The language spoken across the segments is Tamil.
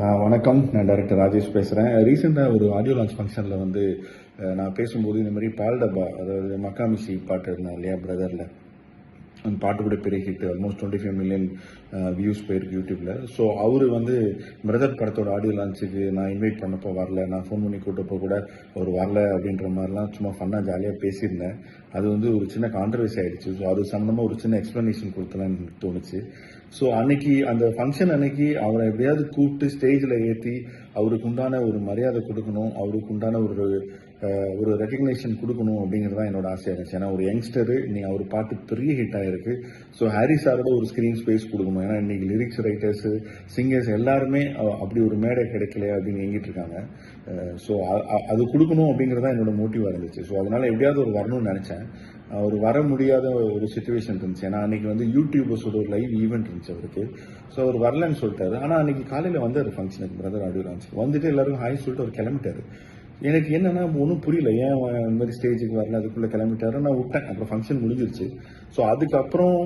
வணக்கம். நான் டைரக்டர் ராஜேஷ் பேசுகிறேன். ரீசெண்டாக ஒரு ஆடியோ லான்ச் ஃபங்க்ஷனில் வந்து நான் பேசும்போது இந்த மாதிரி பால் டப்பா, அதாவது மக்காமிசி பாட்டு இருந்தேன் இல்லையா பிரதரில், அந்த பாட்டு கூட பெரிய ஹிட், ஆல்மோஸ்ட் 25 மில்லியன் வியூஸ் போயிருக்கு யூடியூப்பில். ஸோ அவர் வந்து பிரதர் படத்தோட ஆடியோ லான்ச்சுக்கு நான் இன்வைட் பண்ணப்போ வரல, நான் ஃபோன் பண்ணி கூட்டப்போ கூட அவர் வரல அப்படின்ற மாதிரிலாம் சும்மா ஃபன்னாக ஜாலியாக பேசியிருந்தேன். அது வந்து ஒரு சின்ன கான்ட்ரவர்சி ஆகிடுச்சு. ஸோ அது சம்மந்தமாக ஒரு சின்ன எக்ஸ்ப்ளனேஷன் கொடுத்தலான்னு எனக்கு தோணுச்சு. ஸோ அன்னைக்கு அந்த ஃபங்க்ஷன் அன்னைக்கு அவரை எப்படியாவது கூப்பிட்டு ஸ்டேஜில் ஏற்றி அவருக்கு உண்டான ஒரு மரியாதை கொடுக்கணும், அவருக்கு உண்டான ஒரு ரெக்கக்னேஷன் கொடுக்கணும் அப்படிங்கிறது தான் என்னோட ஆசையாக இருந்துச்சு. ஏன்னா ஒரு யங்ஸ்டரு, இன்னைக்கு அவர் பாட்டு பெரிய ஹிட் ஆகிருக்கு. ஸோ ஹாரி சாரோட ஒரு ஸ்க்ரீன் ஸ்பேஸ் கொடுக்கணும். ஏன்னா இன்னைக்கு லிரிக்ஸ் ரைட்டர்ஸு, சிங்கர்ஸ் எல்லாருமே அப்படி ஒரு மேடை கிடைக்கலையா அப்படின்னு எங்கிட்டு இருக்காங்க. ஸோ அது கொடுக்கணும் அப்படிங்கிறது தான் என்னோட மோட்டிவாக இருந்துச்சு. ஸோ அதனால எப்படியாவது ஒரு வரணும்னு நினச்சேன். அவர் வர முடியாத ஒரு சுச்சுவேஷன் இருந்துச்சு. ஏன்னா அன்னைக்கு வந்து யூடியூபர்ஸோட ஒரு லைவ் ஈவெண்ட் இருந்துச்சு அவருக்கு. ஸோ அவர் வரலன்னு சொல்லிட்டாரு. ஆனால் அன்னைக்கு காலையில் வந்தார் ஃபங்க்ஷனுக்கு, பிரதர் ஆடியோ லான்ச்சுக்கு வந்துட்டு எல்லாருக்கும் ஹாய் சொல்லிட்டு அவர் கிளம்பிட்டாரு. எனக்கு என்னன்னா ஒன்றும் புரியல, ஏன் இந்த மாதிரி ஸ்டேஜுக்கு வரல, அதுக்குள்ளே கிளம்பிட்டாரு. நான் விட்டேன், அப்புறம் ஃபங்க்ஷன் முடிஞ்சிருச்சு. ஸோ அதுக்கப்புறம்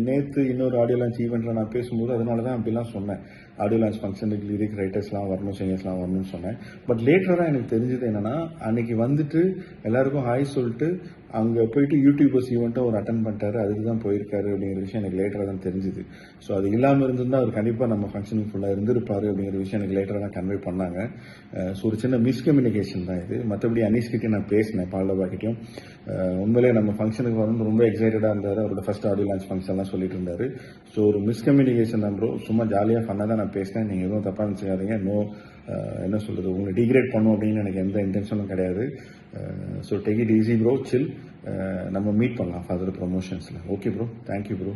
நேற்று இன்னொரு ஆடியோ லான்ச் ஈவெண்ட்டில் நான் பேசும்போது அதனால தான் அப்படிலாம் சொன்னேன். ஆடியோ லான்ச் ஃபங்க்ஷனுக்கு லிரிக் ரைட்டர்ஸ்லாம் வரணும், சிங்கர்ஸ்லாம் வரணும்னு சொன்னேன். பட் லேட்டராக தான் எனக்கு தெரிஞ்சது என்னன்னா, அன்னைக்கு வந்துட்டு எல்லாருக்கும் ஹாய் சொல்லிட்டு அங்கே போயிட்டு யூடியூபர்ஸ் ஈவெண்ட்டை அவர் அட்டன் பண்ணிட்டாரு, அதுக்கு தான் போயிருக்காரு அப்படிங்கிற விஷயம் எனக்கு லேட்டராக தான் தெரிஞ்சுது. ஸோ அது இல்லாமல் இருந்திருந்தால் அவர் கண்டிப்பாக நம்ம ஃபங்க்ஷனுக்கு ஃபுல்லாக இருந்திருப்பாரு அப்படிங்கிற விஷயம் எனக்கு லேட்டராக தான் கன்வே பண்ணாங்க. ஸோ ஒரு சின்ன மிஸ்கம்யூனிகேஷன் தான் இது. மற்றபடி அனீஷ்கிட்டையும் நான் பேசினேன், பால்டபாக்கிட்டையும். உண்மையிலே நம்ம ஃபங்க்ஷனுக்கு வரணும் ரொம்ப எக்ஸைட்டடாக இருந்தார். அவரோட ஃபர்ஸ்ட் ஆடியோ லான்ச் ஃபங்க்ஷன்லாம் சொல்லிட்டு இருந்தார். ஸோ ஒரு மிஸ்கம்யூனிகேஷன் தான் ப்ரோ. சும்மா ஜாலியாக ஃபன்னாக தான் நான் பேசினேன். நீங்கள் எதுவும் தப்பாக நினச்சிக்காதீங்க. என்ன சொல்கிறது, உங்களை டிகிரேட் பண்ணும் அப்படின்னு எனக்கு எந்த இன்டென்ஷனும் கிடையாது. So take it easy bro, chill. நம்ம மீட் பண்ணலாம் ஃபர்தர் ப்ரொமோஷன்ஸில். Okay bro, thank you bro.